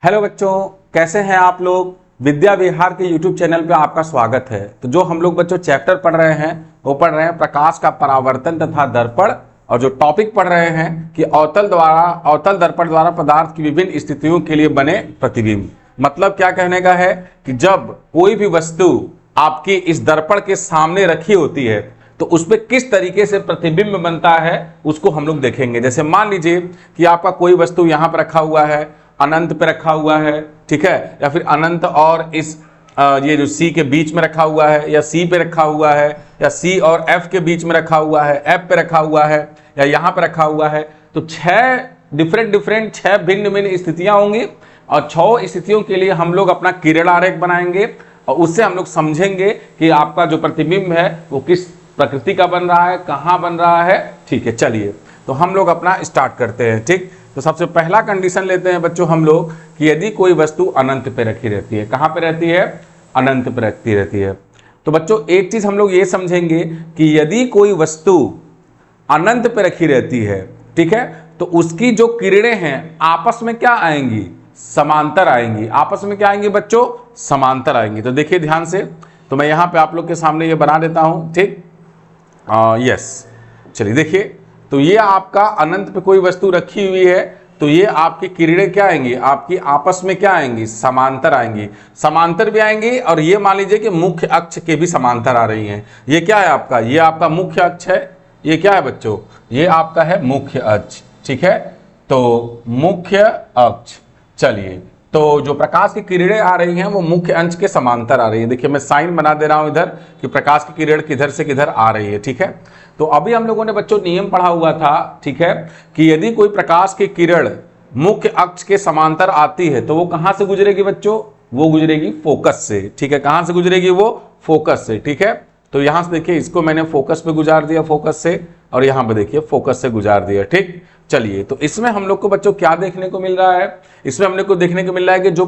Hello बच्चों, कैसे हैं आप लोग। विद्या विहार के YouTube चैनल पे आपका स्वागत है। तो जो हम लोग बच्चों चैप्टर पढ़ रहे हैं वो पढ़ रहे हैं प्रकाश का परावर्तन तथा दर्पण, और जो टॉपिक पढ़ रहे हैं कि अवतल दर्पण द्वारा पदार्थ की विभिन्न स्थितियों के लिए बने प्रतिबिंब। मतलब क्या कहने का है कि जब कोई भी वस्तु आपकी इस दर्पण के सामने रखी होती है तो उसपे किस तरीके से प्रतिबिंब बनता है उसको हम लोग देखेंगे। जैसे मान लीजिए कि आपका कोई वस्तु यहाँ पर रखा हुआ है, अनंत पे रखा हुआ है, ठीक है, या फिर अनंत और इस ये जो सी के बीच में रखा हुआ है, या सी पे रखा हुआ है, या सी और एफ के बीच में रखा हुआ है, एफ पे रखा हुआ है, या यहाँ पे रखा हुआ है। तो छह भिन्न भिन्न स्थितियां होंगी और 6 स्थितियों के लिए हम लोग अपना किरण आरेख बनाएंगे और उससे हम लोग समझेंगे कि आपका जो प्रतिबिंब है वो किस प्रकृति का बन रहा है, कहाँ बन रहा है। ठीक है, चलिए तो हम लोग अपना स्टार्ट करते हैं। ठीक, तो सबसे पहला कंडीशन लेते हैं बच्चों हम लोग कि यदि कोई वस्तु अनंत पे रखी रहती है। कहाँ पे रहती है? अनंत पे रखती रहती है। तो बच्चों एक चीज हम लोग ये समझेंगे कि यदि कोई वस्तु अनंत पे रखी रहती है, ठीक है, तो उसकी जो किरणें हैं आपस में क्या आएंगी? समांतर आएंगी। आपस में क्या आएंगी बच्चों? समांतर आएंगी। तो देखिए ध्यान से, तो मैं यहाँ पे आप लोग के सामने ये बना देता हूँ। ठीक, यस, चलिए देखिए, तो ये आपका अनंत पे कोई वस्तु रखी हुई है तो ये आपकी किरणें क्या आएंगी? आपकी आपस में क्या आएंगी? समांतर आएंगी। समांतर भी आएंगी और ये मान लीजिए कि मुख्य अक्ष के भी समांतर आ रही हैं। ये क्या है आपका? ये आपका मुख्य अक्ष है। ये क्या है बच्चों? ये आपका है मुख्य अक्ष। ठीक है, तो मुख्य अक्ष। चलिए, तो जो प्रकाश की किरणें आ रही हैं वो मुख्य अक्ष के समांतर आ रही है। देखिए मैं साइन बना दे रहा हूं इधर कि प्रकाश की किरण किधर से किधर आ रही है। ठीक है, तो अभी हम लोगों ने बच्चों नियम पढ़ा हुआ था, ठीक है, कि यदि कोई प्रकाश की किरण मुख्य अक्ष के समांतर आती है तो वो कहां से गुजरेगी बच्चों? वो गुजरेगी फोकस से। ठीक है, कहां से गुजरेगी? वो फोकस से। ठीक है, तो यहां से देखिए इसको मैंने फोकस पे गुजार दिया, फोकस से, और यहां पे देखिए फोकस से गुजार दिया। ठीक, चलिए तो इसमें हम लोग को बच्चों क्या देखने को मिल रहा है? इसमें हम लोग को देखने को मिल रहा है कि जो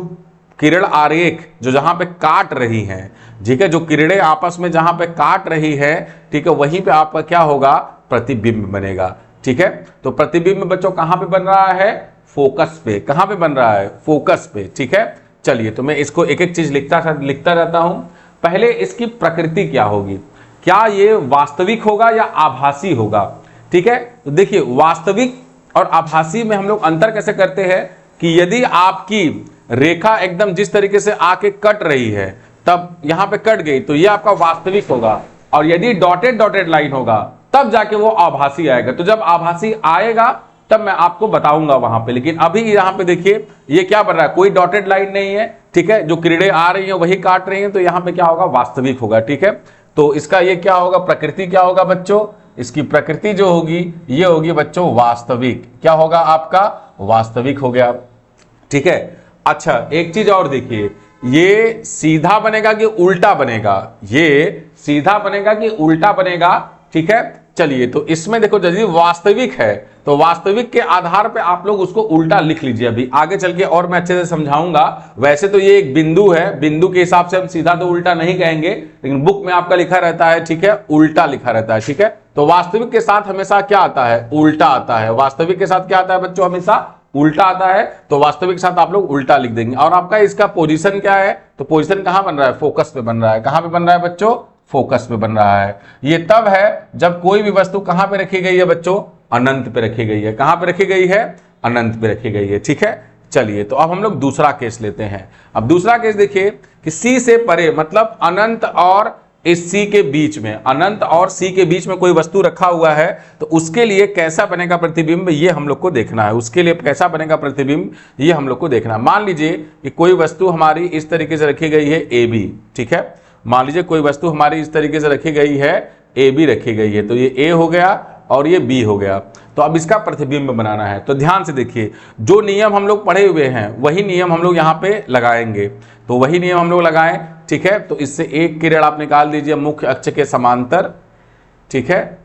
किरण आरेख जो जहां पे काट रही है, ठीक है, जो किरणें आपस में जहां पे काट रही है, ठीक है, वहीं पे आपका क्या होगा? प्रतिबिंब बनेगा। ठीक है, तो प्रतिबिंब बच्चों कहां पे बन रहा है? फोकस पे। कहां पे बन रहा है? फोकस पे। ठीक है, चलिए तो मैं इसको एक एक चीज लिखता रहता हूं। पहले इसकी प्रकृति क्या होगी? क्या ये वास्तविक होगा या आभासी होगा? ठीक है, तो देखिए वास्तविक और आभासी में हम लोग अंतर कैसे करते हैं कि यदि आपकी रेखा एकदम जिस तरीके से आके कट रही है तब यहां पे कट गई तो ये आपका वास्तविक होगा, और यदि डॉटेड लाइन होगा तब जाके वो आभासी आएगा। तो जब आभासी आएगा तब मैं आपको बताऊंगा वहां पे, लेकिन अभी यहां पे देखिए ये क्या बन रहा है? कोई डॉटेड लाइन नहीं है। ठीक है, जो किरणें आ रही हैं वही काट रही हैं, तो यहां पे क्या होगा? वास्तविक होगा। ठीक है, तो इसका ये क्या होगा? प्रकृति क्या होगा बच्चों? इसकी प्रकृति जो होगी ये होगी बच्चों वास्तविक। क्या होगा आपका? वास्तविक हो गया। ठीक है, अच्छा एक चीज और देखिए, ये सीधा बनेगा कि उल्टा बनेगा? ये सीधा बनेगा कि उल्टा बनेगा? ठीक है, चलिए तो इसमें देखो यदि वास्तविक है तो वास्तविक के आधार पे आप लोग उसको उल्टा लिख लीजिए। अभी आगे चल के और मैं अच्छे से समझाऊंगा। वैसे तो ये एक बिंदु है, बिंदु के हिसाब से हम सीधा तो उल्टा नहीं कहेंगे, लेकिन बुक में आपका लिखा रहता है, ठीक है, उल्टा लिखा रहता है। ठीक है, तो वास्तविक के साथ हमेशा क्या आता है? उल्टा आता है। वास्तविक के साथ क्या आता है बच्चों? हमेशा उल्टा आता है। तो वास्तविक के साथ आप लोग उल्टा लिख देंगे। और आपका इसका पोजीशन क्या है? तो पोजीशन कहां बन रहा है? फोकस पे बन रहा है। कहां पे बन रहा है बच्चों? फोकस पे बन रहा है। ये तब है जब कोई भी वस्तु कहां पे रखी गई है बच्चों? अनंत पे रखी गई है। कहां पे रखी गई है? अनंत पे रखी गई है। ठीक है, चलिए तो अब हम लोग दूसरा केस लेते हैं। अब दूसरा केस देखिए कि सी से परे, मतलब अनंत और इस सी के बीच में, अनंत और सी के बीच में कोई वस्तु रखा हुआ है तो उसके लिए कैसा बनेगा प्रतिबिंब ये हम लोग को देखना है। उसके लिए कैसा बनेगा प्रतिबिंब ये हम लोग को देखना है। मान लीजिए कि कोई वस्तु हमारी इस तरीके से रखी गई है ए बी। ठीक है, मान लीजिए कोई वस्तु हमारी इस तरीके से रखी गई है, ए बी रखी गई है, तो ये ए हो गया और ये बी हो गया। तो अब इसका प्रतिबिंब बनाना है। तो ध्यान से देखिए, जो नियम हम लोग पढ़े हुए हैं वही नियम हम लोग यहाँ पे लगाएंगे। तो वही नियम हम लोग लगाएं। ठीक है, तो इससे एक किरण आप निकाल दीजिए मुख्य अक्ष के समांतर। ठीक है,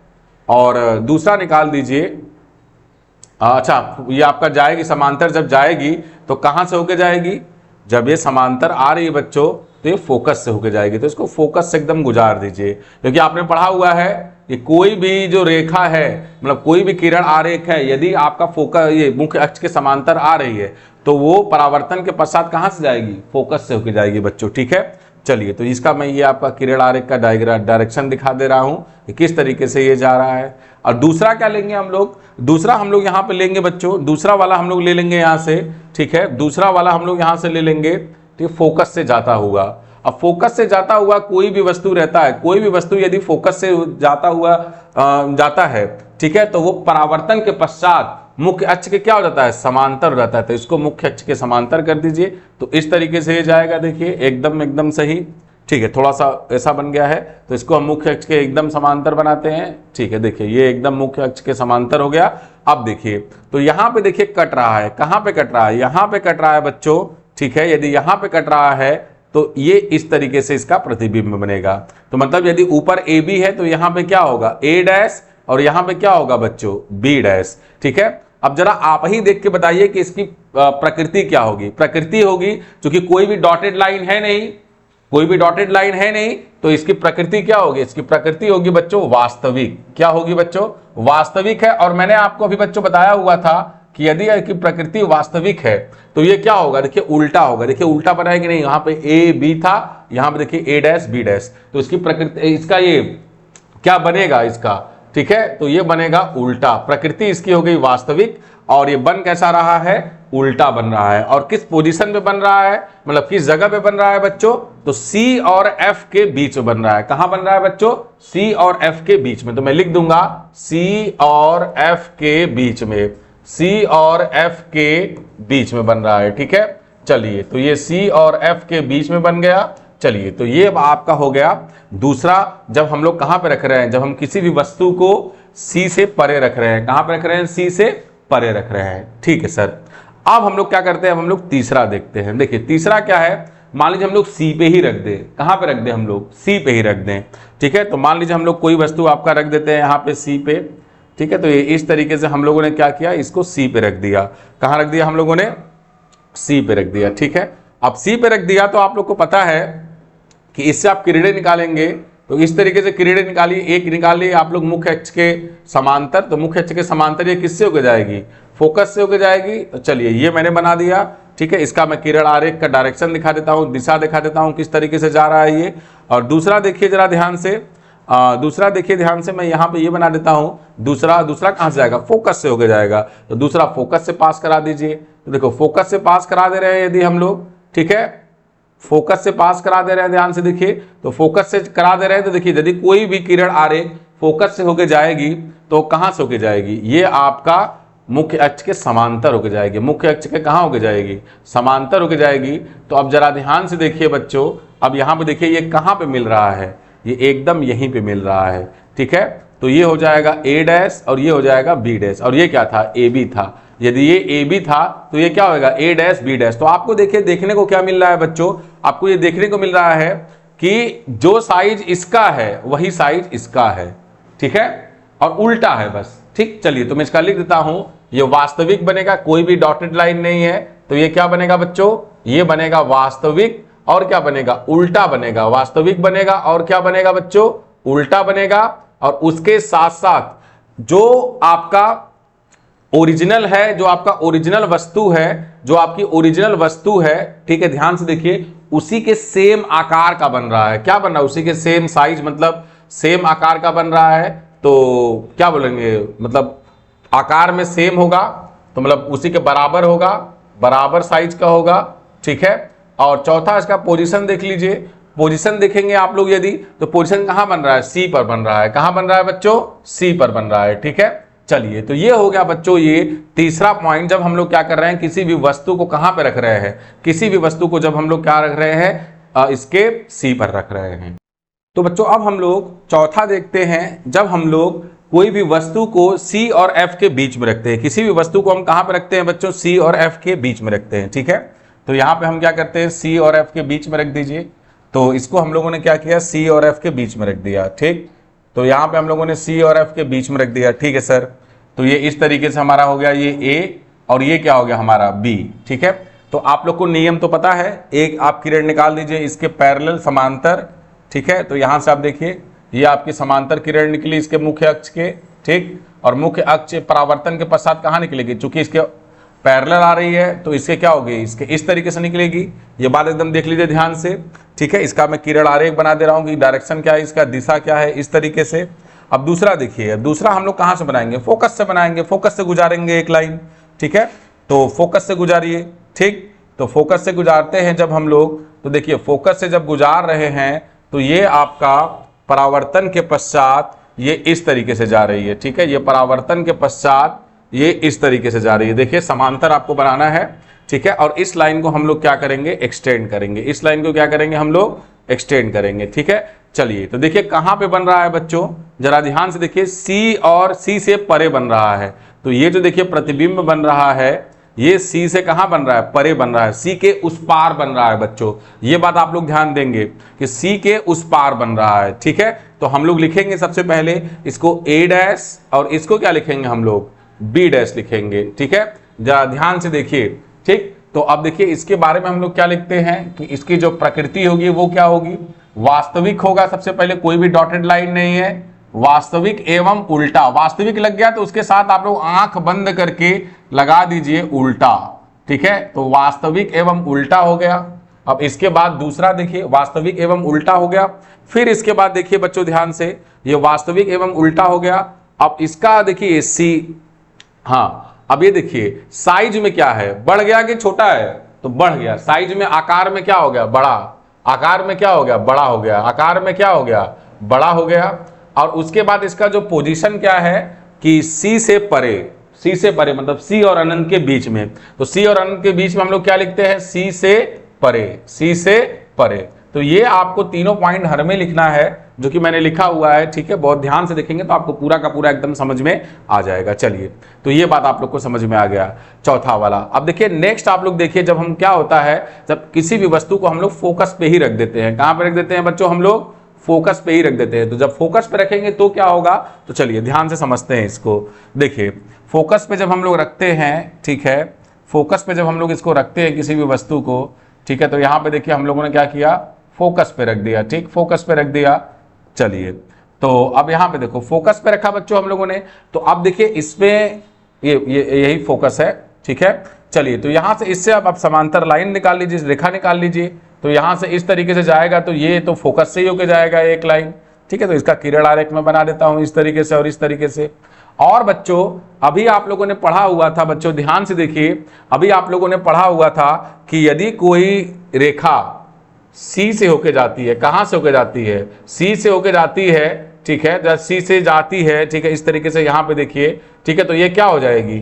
और दूसरा निकाल दीजिए। अच्छा, ये आपका जाएगी समांतर। जब जाएगी तो कहां से होके जाएगी? जब ये समांतर आ रही है बच्चों तो ये फोकस से होके जाएगी। तो इसको फोकस से एकदम गुजार दीजिए, क्योंकि आपने पढ़ा हुआ है कि कोई भी जो रेखा है, मतलब कोई भी किरण आरेख है, यदि आपका फोकस ये मुख्य अक्ष के समांतर आ रही है तो वो परावर्तन के पश्चात कहाँ से जाएगी, फोकस से होकर जाएगी बच्चों। ठीक है, चलिए तो इसका मैं ये आपका किरण आरेख का डायरेक्शन दिखा दे रहा हूँ कि किस तरीके से ये जा रहा है। और दूसरा क्या लेंगे हम लोग, दूसरा हम लोग यहाँ पे लेंगे बच्चों, दूसरा वाला हम लोग ले लेंगे यहाँ से। ठीक है, दूसरा वाला हम लोग यहाँ से ले लेंगे। ठीक, फोकस से जाता हुआ। अब फोकस से जाता हुआ कोई भी वस्तु रहता है, कोई भी वस्तु यदि फोकस से जाता हुआ जाता है, ठीक है, तो वो परावर्तन के पश्चात मुख्य अक्ष के क्या हो जाता है, समांतर हो जाता है। तो इसको मुख्य अक्ष के समांतर कर दीजिए, तो इस तरीके से ये जाएगा। देखिए एकदम सही। ठीक है, थोड़ा सा ऐसा बन गया है, तो इसको हम मुख्य अक्ष के एकदम समांतर बनाते हैं। ठीक है, देखिए ये एकदम मुख्य अक्ष के समांतर हो गया। अब देखिए तो यहाँ पे देखिए कट रहा है, कहाँ पे कट रहा है, यहाँ पे कट रहा है बच्चों। ठीक है, यदि यहाँ पे कट रहा है तो ये इस तरीके से इसका प्रतिबिंब बनेगा। तो मतलब यदि ऊपर ए बी है तो यहाँ पे क्या होगा, ए डैश, और यहाँ पे क्या होगा बच्चों, बी डैश। ठीक है, अब जरा आप ही देख के बताइए कि इसकी प्रकृति क्या होगी। प्रकृति होगी, क्योंकि कोई भी डॉटेड लाइन है नहीं, कोई भी डॉटेड लाइन है नहीं, तो इसकी प्रकृति क्या होगी, इसकी प्रकृति होगी बच्चों वास्तविक। क्या होगी बच्चों, वास्तविक है। और मैंने आपको अभी बच्चों बताया हुआ था कि यदि इसकी प्रकृति वास्तविक है तो ये क्या होगा, देखिए उल्टा होगा। देखिए उल्टा बना है कि नहीं, यहाँ पे ए बी था, यहाँ पे देखिए ए डैश बी डैश, तो इसकी प्रकृति, इसका ये क्या बनेगा इसका, ठीक है, तो ये बनेगा उल्टा। प्रकृति इसकी हो गई वास्तविक, और ये बन कैसा रहा है, उल्टा बन रहा है। और किस पोजीशन पे बन रहा है, मतलब किस जगह पे बन रहा है बच्चों, तो सी और एफ के बीच में बन रहा है। कहां बन रहा है बच्चों, सी और एफ के बीच में। तो मैं लिख दूंगा सी और एफ के बीच में, सी और एफ के बीच में बन रहा है। ठीक है, चलिए तो ये सी और एफ के बीच में बन गया। चलिए तो ये आपका हो गया दूसरा। जब हम लोग कहां पे रख रहे हैं, जब हम किसी भी वस्तु को सी से परे रख रहे हैं, कहां पे रख रहे हैं, सी से परे रख रहे हैं। ठीक है सर, अब हम लोग क्या करते हैं, हम लोग तीसरा देखते हैं। देखिए तीसरा क्या है, मान लीजिए हम लोग सी पे ही रख दें। कहां पे रख दें, हम लोग सी पे ही रख दें। ठीक है, तो मान लीजिए हम लोग कोई वस्तु आपका रख देते हैं यहाँ पे सी पे। ठीक है, तो ये इस तरीके से हम लोगों ने क्या किया, इसको सी पे रख दिया। कहां रख दिया हम लोगों ने, सी पे रख दिया। ठीक है, अब सी पे रख दिया तो आप लोग को पता है कि इससे आप किरणें निकालेंगे, तो इस तरीके से किरणें निकालिए। एक निकालिए आप लोग मुख्य अक्ष के समांतर, तो मुख्य अक्ष के समांतर ये किससे होकर जाएगी, फोकस से होकर जाएगी। तो चलिए ये मैंने बना दिया। ठीक है, इसका मैं किरण आरेख का डायरेक्शन दिखा देता हूँ, दिशा दिखा देता हूँ किस तरीके से जा रहा है ये। और दूसरा देखिए जरा ध्यान से, दूसरा देखिए ध्यान से, मैं यहाँ पे ये बना देता हूँ। दूसरा कहाँ से जाएगा, फोकस से होकर जाएगा। तो दूसरा फोकस से पास करा दीजिए। तो देखो फोकस से पास करा दे रहे हैं यदि हम लोग, ठीक है, फोकस से पास करा दे रहे हैं, ध्यान से देखिए, तो फोकस से करा दे रहे हैं। तो देखिए यदि कोई भी किरण आरेख फोकस से होकर जाएगी तो कहां से होकर जाएगी, ये आपका मुख्य अक्ष के समांतर होकर जाएगी। मुख्य अक्ष के कहां होकर जाएगी, समांतर होकर जाएगी। तो अब जरा ध्यान से देखिए बच्चों, अब यहां पे देखिए ये कहां पे मिल रहा है, ये एकदम यहीं पे मिल रहा है। ठीक है, तो ये हो जाएगा ए डैश और ये हो जाएगा बी डैश, और ये क्या था, ए बी था। यदि ये ए बी था तो ये क्या होगा, ए डैश बी डैश। तो आपको देखिए देखने को क्या मिल रहा है बच्चों, आपको ये देखने को मिल रहा है कि जो साइज इसका है वही साइज इसका है। ठीक है, और उल्टा है बस। ठीक, चलिए तो मैं इसका लिख देता हूं, ये वास्तविक बनेगा, कोई भी डॉटेड लाइन नहीं है, तो ये क्या बनेगा बच्चों, ये बनेगा वास्तविक, और क्या बनेगा, उल्टा बनेगा। वास्तविक बनेगा और क्या बनेगा बच्चों, उल्टा बनेगा। और उसके साथ साथ जो आपका ओरिजिनल है, जो आपका ओरिजिनल वस्तु है, जो आपकी ओरिजिनल वस्तु है, ठीक है, ध्यान से देखिए, उसी के सेम आकार का बन रहा है। क्या बन रहा है, उसी के सेम साइज, मतलब सेम आकार का बन रहा है। तो क्या बोलेंगे, मतलब आकार में सेम होगा, तो मतलब उसी के बराबर होगा, बराबर साइज का होगा। ठीक है, और चौथा इसका पोजीशन देख लीजिए। पोजीशन देखेंगे आप लोग यदि, तो पोजीशन कहां बन रहा है, सी पर बन रहा है। कहां बन रहा है बच्चों, सी पर बन रहा है। ठीक है, चलिए तो ये हो गया बच्चों ये तीसरा पॉइंट। जब हम लोग क्या कर रहे हैं, किसी भी वस्तु को कहां पे रख रहे हैं, किसी भी वस्तु को जब हम लोग क्या रख रहे हैं, इसके सी पर रख रहे हैं। तो बच्चों अब हम लोग चौथा देखते हैं, जब हम लोग कोई भी वस्तु को सी और एफ के बीच में रखते हैं। किसी भी वस्तु को हम कहां पे रखते हैं बच्चों, सी और एफ के बीच में रखते हैं। ठीक है, तो यहां पे हम क्या करते हैं, सी और एफ के बीच में रख दीजिए। तो इसको हम लोगों ने क्या किया, सी और एफ के बीच में रख दिया। ठीक, तो यहाँ पे हम लोगों ने सी और एफ के बीच में रख दिया। ठीक है सर, तो ये इस तरीके से हमारा हो गया ये ए, और ये क्या हो गया हमारा बी। ठीक है, तो आप लोग को नियम तो पता है, एक आप किरण निकाल दीजिए इसके पैरेलल समांतर। ठीक है, तो यहाँ से आप देखिए ये आपकी समांतर किरण निकली इसके मुख्य अक्ष के। ठीक, और मुख्य अक्ष परावर्तन के पश्चात कहाँ निकलेगी, चूंकि इसके पैरेलल आ रही है तो इसके क्या होगी, इसके इस तरीके से निकलेगी। ये बात एकदम देख लीजिए ध्यान से, ठीक है। इसका मैं किरण आरेख बना दे रहा हूँ कि डायरेक्शन क्या है, इसका दिशा क्या है, इस तरीके से। अब दूसरा देखिए, अब दूसरा हम लोग कहाँ से बनाएंगे, फोकस से बनाएंगे, फोकस से गुजारेंगे एक लाइन, ठीक है। तो फोकस से गुजारिए, ठीक। तो फोकस से गुजारते हैं जब हम लोग, तो देखिए फोकस से जब गुजार रहे हैं तो ये आपका परावर्तन के पश्चात ये इस तरीके से जा रही है, ठीक है। ये परावर्तन के पश्चात ये इस तरीके से जा रही है, देखिए समांतर आपको बनाना है, ठीक है। और इस लाइन को हम लोग क्या करेंगे, एक्सटेंड करेंगे, इस लाइन को क्या करेंगे हम लोग एक्सटेंड करेंगे, ठीक है। चलिए तो देखिए कहां पे बन रहा है बच्चों, जरा ध्यान से देखिए, सी और सी से परे बन रहा है। तो ये जो देखिए प्रतिबिंब बन रहा है ये सी से कहां बन रहा है, परे बन रहा है, सी के उस पार बन रहा है बच्चों। ये बात आप लोग ध्यान देंगे कि सी के उस पार बन रहा है, ठीक है। तो हम लोग लिखेंगे सबसे पहले इसको ए डैश और इसको क्या लिखेंगे हम लोग, बी डैश लिखेंगे, ठीक है। जरा ध्यान से देखिए, ठीक। तो अब देखिए इसके बारे में हम लोग क्या लिखते हैं कि इसकी जो प्रकृति होगी वो क्या होगी, वास्तविक होगा। सबसे पहले कोई भी डॉटेड लाइन नहीं है, वास्तविक एवं उल्टा। वास्तविक लग गया तो उसके साथ आप लोग आंख बंद करके लगा दीजिए उल्टा, ठीक है। तो वास्तविक एवं उल्टा हो गया। अब इसके बाद दूसरा देखिए, वास्तविक एवं उल्टा हो गया। फिर इसके बाद देखिए बच्चों ध्यान से, ये वास्तविक एवं उल्टा हो गया। अब इसका देखिए सी, हाँ अब ये देखिए साइज में क्या है, बढ़ गया कि छोटा है, तो बढ़ गया। साइज में, आकार में क्या हो गया, बड़ा। आकार में क्या हो गया, बड़ा हो गया। आकार में क्या हो गया, बड़ा हो गया। और उसके बाद इसका जो पोजीशन क्या है कि सी से परे, सी से परे मतलब सी और अनंत के बीच में। तो सी और अनंत के बीच में हम लोग क्या लिखते हैं, सी से परे, सी से परे। तो ये आपको तीनों पॉइंट हर में लिखना है जो कि मैंने लिखा हुआ है, ठीक है। बहुत ध्यान से देखेंगे तो आपको पूरा का पूरा एकदम समझ में आ जाएगा। चलिए तो ये बात आप लोग को समझ में आ गया, चौथा वाला। अब देखिए नेक्स्ट आप लोग देखिए, जब हम क्या होता है, जब किसी भी वस्तु को हम लोग फोकस पे ही रख देते हैं। कहां पे रख देते हैं बच्चों, हम लोग फोकस पे ही रख देते हैं। तो जब फोकस पे रखेंगे तो क्या होगा, तो चलिए ध्यान से समझते हैं इसको। देखिए फोकस पे जब हम लोग रखते हैं, ठीक है, फोकस पे जब हम लोग इसको रखते हैं किसी भी वस्तु को, ठीक है, तो यहाँ पे देखिए हम लोगों ने क्या किया, फोकस पे रख दिया, ठीक, फोकस पे रख दिया। चलिए तो अब यहाँ पे देखो फोकस पे रखा बच्चों हम लोगों ने। तो अब देखिए इसमें ये यही फोकस है, ठीक है। चलिए तो यहाँ से इससे अब आप समांतर लाइन निकाल लीजिए, रेखा निकाल लीजिए। तो यहाँ से इस तरीके से जाएगा तो ये तो फोकस से ही होके जाएगा एक लाइन, ठीक है। तो इसका किरण आरेख में बना देता हूँ इस तरीके से और इस तरीके से। और बच्चों अभी आप लोगों ने पढ़ा हुआ था, बच्चों ध्यान से देखिए, अभी आप लोगों ने पढ़ा हुआ था कि यदि कोई रेखा सी से होके जाती है, कहां से होके जाती है, सी से होके जाती है, ठीक है, जब सी से जाती है, ठीक है, इस तरीके से यहाँ पे देखिए, ठीक है। तो ये क्या हो जाएगी,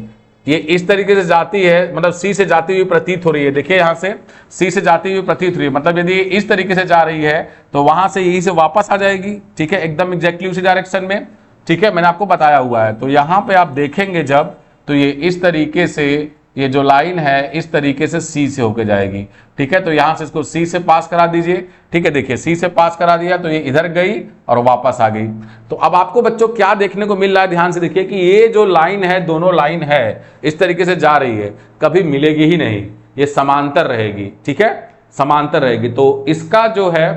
ये इस तरीके से जाती है, मतलब सी से जाती हुई प्रतीत हो रही है। देखिए यहाँ से सी से जाती हुई प्रतीत हो रही है, मतलब यदि इस तरीके से जा रही है तो वहां से यही से वापस आ जाएगी, ठीक है, एकदम एग्जैक्टली उसी डायरेक्शन में, ठीक है। मैंने आपको बताया हुआ है। तो यहाँ पे आप देखेंगे जब, तो ये इस तरीके से, ये जो लाइन है इस तरीके से सी से होके जाएगी, ठीक है। तो यहां से इसको सी से पास करा दीजिए, ठीक है। देखिए सी से पास करा दिया तो ये इधर गई और वापस आ गई। तो अब आपको बच्चों क्या देखने को मिल रहा है, ध्यान से देखिए कि ये जो लाइन है, दोनों लाइन है इस तरीके से जा रही है, कभी मिलेगी ही नहीं, ये समांतर रहेगी, ठीक है, समांतर रहेगी। तो इसका जो है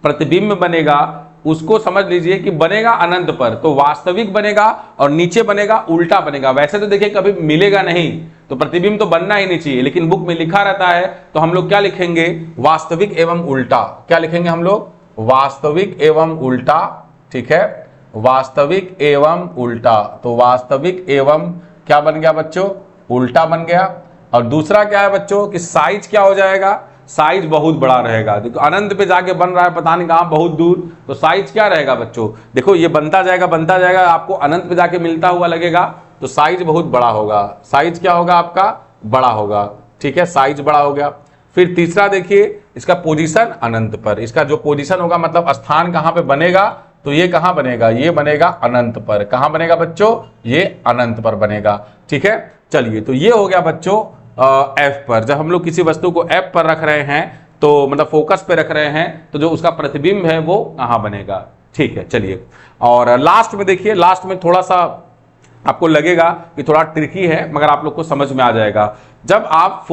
प्रतिबिंब बनेगा, उसको समझ लीजिए कि बनेगा अनंत पर, तो वास्तविक बनेगा और नीचे बनेगा उल्टा बनेगा। वैसे तो देखिए कभी मिलेगा नहीं, तो प्रतिबिंब तो बनना ही नहीं चाहिए, लेकिन बुक में लिखा रहता है तो हम लोग क्या लिखेंगे, वास्तविक एवं उल्टा। क्या लिखेंगे हम लोग, वास्तविक एवं उल्टा, ठीक है, वास्तविक एवं उल्टा। तो वास्तविक एवं क्या बन गया बच्चों, उल्टा बन गया। और दूसरा क्या है बच्चों कि साइज क्या हो जाएगा, साइज बहुत बड़ा रहेगा। देखो अनंत पे जाके बन रहा है, पता नहीं कहां, बहुत दूर, तो साइज क्या रहेगा बच्चों, देखो ये बनता जाएगा, आपको अनंत पे जाके मिलता हुआ लगेगा, तो साइज बहुत बड़ा होगा। साइज क्या होगा आपका, बड़ा होगा, ठीक है, साइज बड़ा हो गया। फिर तीसरा देखिए इसका पोजीशन अनंत पर, इसका जो पोजीशन होगा मतलब स्थान कहां पे बनेगा, तो ये कहां बनेगा, ये बनेगा अनंत पर। कहां बनेगा बच्चों, ये अनंत पर बनेगा, ठीक है। चलिए तो ये हो गया बच्चों एफ पर। जब हम लोग किसी वस्तु को एफ पर रख रहे हैं, तो मतलब फोकस पे रख रहे हैं, तो जो उसका प्रतिबिंब है वो कहां बनेगा, ठीक है। चलिए और लास्ट में देखिए, लास्ट में थोड़ा सा आपको लगेगा कि थोड़ा ट्रिकी है, मगर आप लोग को समझ में आ जाएगा। जब आप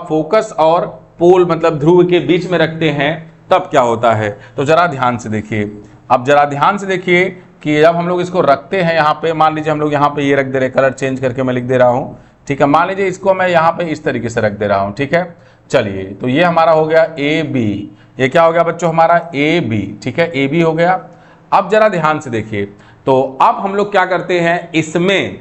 फोकस और पोल मतलब ध्रुव के बीच में रखते हैं तब क्या होता है, तो जरा ध्यान से देखिए। अब जरा ध्यान से देखिए कि जब हम लोग इसको रखते हैं यहाँ पे, मान लीजिए हम लोग यहाँ पे ये रख दे रहे, कलर चेंज करके मैं लिख दे रहा हूँ ठीक है। मान लीजिए इसको मैं यहाँ पे इस तरीके से रख दे रहा हूँ, ठीक है। चलिए, तो ये हमारा हो गया ए बी, ये क्या हो गया बच्चों हमारा ए बी, ठीक है, ए बी हो गया। अब जरा ध्यान से देखिए, तो अब हम लोग क्या करते हैं इसमें,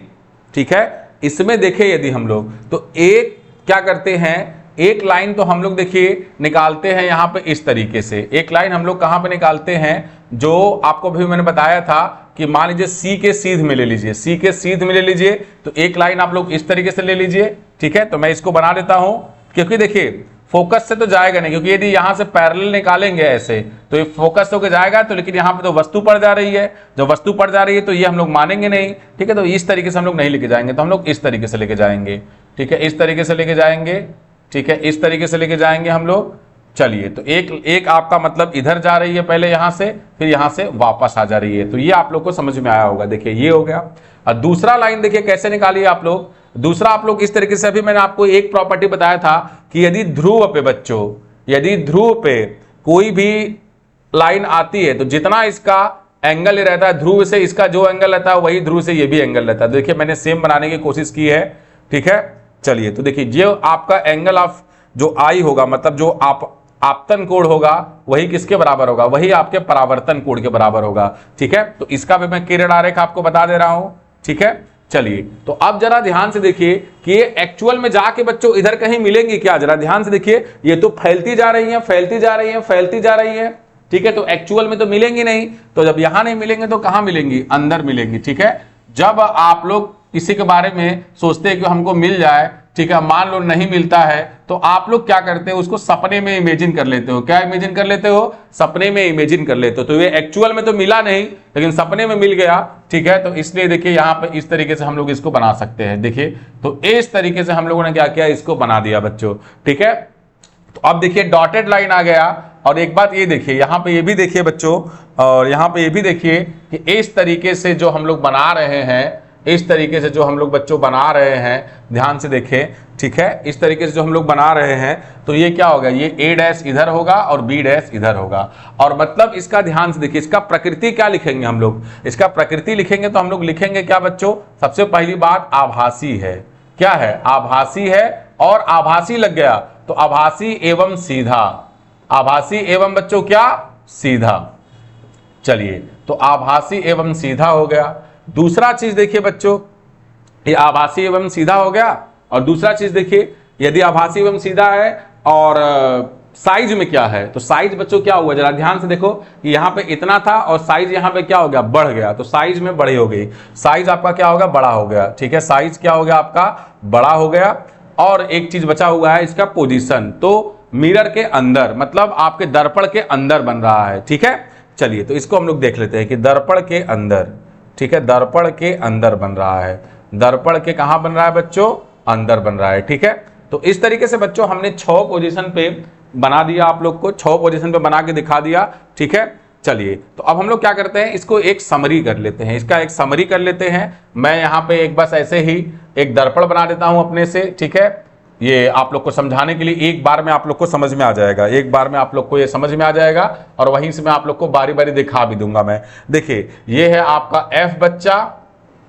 ठीक है, इसमें देखें यदि हम लोग तो एक क्या करते हैं, एक लाइन तो हम लोग देखिए निकालते हैं यहाँ पे इस तरीके से। एक लाइन हम लोग कहाँ पे निकालते हैं, जो आपको भी मैंने बताया था कि मान लीजिए सी के सीध में ले लीजिए, सी के सीध में ले लीजिए, तो एक लाइन आप लोग इस तरीके से ले लीजिए, ठीक है। तो मैं इसको बना देता हूं, क्योंकि देखिए फोकस से तो जाएगा नहीं, क्योंकि यदि यहां से पैरेलल निकालेंगे ऐसे तो ये फोकस होकर जाएगा, तो लेकिन यहाँ पे तो वस्तु पड़ जा रही है, जब वस्तु पड़ जा रही है तो ये हम लोग मानेंगे नहीं, ठीक है। तो इस तरीके से हम लोग नहीं लेके जाएंगे, तो हम लोग इस तरीके से लेके जाएंगे, ठीक है, इस तरीके से लेके जाएंगे, ठीक है, इस तरीके से लेके जाएंगे हम लोग। चलिए, तो एक आपका मतलब इधर जा रही है पहले यहां से, फिर यहां से वापस आ जा रही है, तो ये आप लोग को समझ में आया होगा। देखिए ये हो गया। और दूसरा लाइन देखिए कैसे निकालिए आप लोग, दूसरा आप लोग इस तरीके से, अभी मैंने आपको एक प्रॉपर्टी बताया था कि यदि ध्रुव पे बच्चों, यदि ध्रुव पे कोई भी लाइन आती है तो जितना इसका एंगल रहता है, ध्रुव से इसका जो एंगल रहता है वही ध्रुव से ये भी एंगल रहता है। देखिए मैंने सेम बनाने की कोशिश की है, ठीक है। चलिए, तो देखिए जो आपका एंगल ऑफ जो आई होगा, मतलब जो आपतन कोण होगा, वही किसके बराबर होगा, वही आपके परावर्तन कोण के बराबर होगा, ठीक है। तो इसका भी मैं किरण आरेख आपको बता दे रहा हूं, ठीक है। चलिए, तो अब जरा ध्यान से देखिए कि ये एक्चुअल में जाके बच्चों इधर कहीं मिलेंगी क्या, जरा ध्यान से देखिए, ये तो फैलती जा रही है, फैलती जा रही है, फैलती जा रही है, ठीक है। तो एक्चुअल में तो मिलेंगी नहीं, तो जब यहां नहीं मिलेंगे तो कहां मिलेंगी, अंदर मिलेंगी, ठीक है। जब आप लोग किसी के बारे में सोचते हैं कि हमको मिल जाए, ठीक है, मान लो नहीं मिलता है, तो आप लोग क्या करते हो, उसको सपने में इमेजिन कर लेते हो। क्या इमेजिन कर लेते हो, सपने में इमेजिन कर लेते हो। तो ये एक्चुअल में तो मिला नहीं, लेकिन सपने में मिल गया, ठीक है। तो इसलिए देखिए यहाँ पे इस तरीके से हम लोग इसको बना सकते हैं। देखिए, तो इस तरीके से हम लोगों ने क्या किया, इसको बना दिया बच्चों, ठीक है। तो अब देखिए डॉटेड लाइन आ गया, और एक बात ये देखिए, यहाँ पे ये भी देखिए बच्चों, और यहाँ पे ये भी देखिए कि इस तरीके से जो हम लोग बना रहे हैं, इस तरीके से जो हम लोग बच्चों बना रहे हैं, ध्यान से देखें, ठीक है। इस तरीके से जो हम लोग बना रहे हैं, तो ये क्या होगा, ये ए डैश इधर होगा और बी डैश इधर होगा। और मतलब इसका ध्यान से देखिए, इसका प्रकृति क्या लिखेंगे हम लोग, इसका प्रकृति लिखेंगे तो हम लोग लिखेंगे क्या बच्चों, सबसे पहली बात आभासी है। क्या है, आभासी है, और आभासी लग गया तो आभासी एवं सीधा, आभासी एवं बच्चों क्या, सीधा। चलिए, तो आभासी एवं सीधा हो गया। दूसरा चीज देखिए बच्चों, ये आभासी एवं सीधा हो गया, और दूसरा चीज देखिए, यदि आभासी एवं सीधा है और साइज में क्या है, तो साइज बच्चों क्या हुआ, जरा ध्यान से देखो कि यहाँ पे इतना था और साइज यहाँ पे क्या हो गया, बढ़ गया, तो साइज में बड़ी हो गई, साइज आपका क्या होगा, बड़ा हो गया, ठीक है। साइज क्या हो गया आपका, बड़ा हो गया। और एक चीज बचा हुआ है इसका पोजीशन, तो मिरर के अंदर, मतलब आपके दर्पण के अंदर बन रहा है, ठीक है। चलिए, तो इसको हम लोग देख लेते हैं कि दर्पण के अंदर, ठीक है, दर्पण के अंदर बन रहा है, दर्पण के कहां बन रहा है बच्चों, अंदर बन रहा है, ठीक है। तो इस तरीके से बच्चों हमने 6 पोजीशन पे बना दिया, आप लोग को 6 पोजीशन पे बना के दिखा दिया, ठीक है। चलिए, तो अब हम लोग क्या करते हैं, इसको एक समरी कर लेते हैं, इसका एक समरी कर लेते हैं। मैं यहाँ पे एक बस ऐसे ही एक दर्पण बना देता हूं अपने से, ठीक है। ये आप लोग को समझाने के लिए एक बार में आप लोग को समझ में आ जाएगा, एक बार में आप लोग को ये समझ में आ जाएगा, और वहीं से मैं आप लोग को बारी बारी दिखा भी दूंगा मैं। देखिए, ये है आपका एफ बच्चा,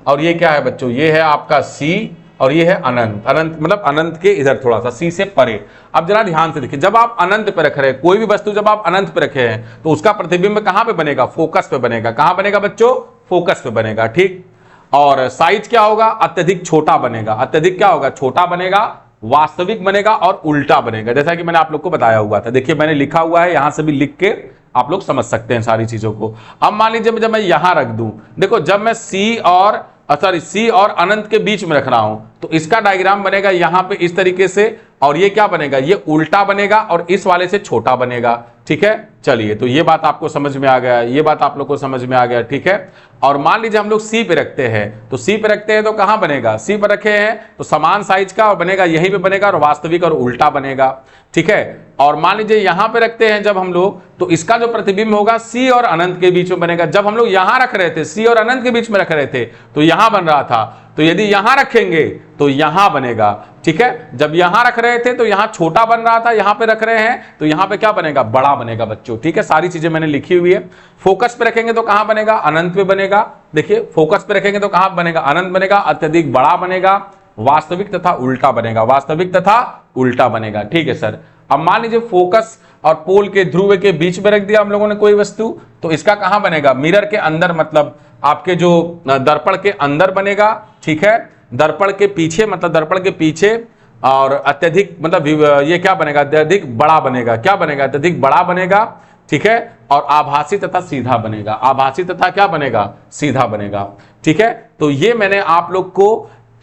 और ये क्या है बच्चों, ये है आपका सी, और ये है अनंत, अनंत मतलब अनंत के इधर थोड़ा सा, सी से परे। अब जरा ध्यान से देखिए, जब आप अनंत पे रख रहे हैं कोई भी वस्तु, जब आप अनंत पे रखे हैं तो उसका प्रतिबिंब कहां पे बनेगा, फोकस पे बनेगा। कहां बनेगा बच्चों, फोकस पे बनेगा, ठीक। और साइज क्या होगा, अत्यधिक छोटा बनेगा, अत्यधिक क्या होगा, छोटा बनेगा, वास्तविक बनेगा, और उल्टा बनेगा, जैसा कि मैंने आप लोग को बताया हुआ था। देखिए मैंने लिखा हुआ है, यहां से भी लिख के आप लोग समझ सकते हैं सारी चीजों को। अब मान लीजिए जब मैं यहां रख दूं, देखो जब मैं सी और अनंत के बीच में रख रहा हूं, तो इसका डायग्राम बनेगा यहां पे इस तरीके से, और ये क्या बनेगा, ये उल्टा बनेगा, और इस वाले से छोटा बनेगा, ठीक है। चलिए, तो ये बात आपको समझ में आ गया, ये बात आप लोग को समझ में आ गया, ठीक है। और मान लीजिए हम लोग सी पे रखते हैं, तो सी पे रखते हैं तो कहां बनेगा, सी पे रखे हैं तो समान साइज का और बनेगा, यहीं पे बनेगा, और वास्तविक और उल्टा बनेगा, ठीक है। और मान लीजिए यहां पे रखते हैं जब हम लोग, तो इसका जो प्रतिबिंब होगा सी और अनंत के बीच में बनेगा। जब हम लोग यहां रख रहे थे, सी और अनंत के बीच में रख रहे थे, तो यहां बन रहा था, तो यदि यहां रखेंगे तो यहां बनेगा, ठीक है। जब यहां रख रहे थे तो यहां छोटा बन रहा था, यहां पे रख रहे हैं तो यहां पे क्या बनेगा, बड़ा बनेगा बच्चों, ठीक है। सारी चीजें मैंने लिखी हुई है। फोकस पे रखेंगे तो कहां बनेगा, अनंत पे बनेगा। देखिए, फोकस पे रखेंगे तो कहां बनेगा, अनंत बनेगा, अत्यधिक बड़ा बनेगा, वास्तविक तथा उल्टा बनेगा, वास्तविक तथा उल्टा बनेगा। ठीक है सर। अब मान लीजिए फोकस और पोल के ध्रुव के बीच में रख दिया हम लोगों ने कोई वस्तु, तो इसका कहां बनेगा? मिरर के अंदर, मतलब आपके जो दर्पण के अंदर बनेगा। ठीक है। दर्पण के पीछे, मतलब दर्पण के पीछे, और अत्यधिक मतलब ये क्या बनेगा? अत्यधिक बड़ा बनेगा। क्या बनेगा? अत्यधिक बड़ा बनेगा। ठीक है। और आभासी तथा सीधा बनेगा। आभासी तथा क्या बनेगा? सीधा बनेगा। ठीक है। तो ये मैंने आप लोग को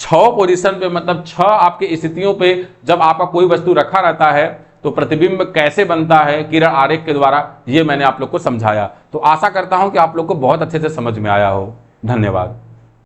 6 पोजीशन पे, मतलब 6 आपके स्थितियों पे जब आपका कोई वस्तु रखा रहता है तो प्रतिबिंब कैसे बनता है किरण आरेख के द्वारा, ये मैंने आप लोग को समझाया। तो आशा करता हूं कि आप लोग को बहुत अच्छे से समझ में आया हो। धन्यवाद।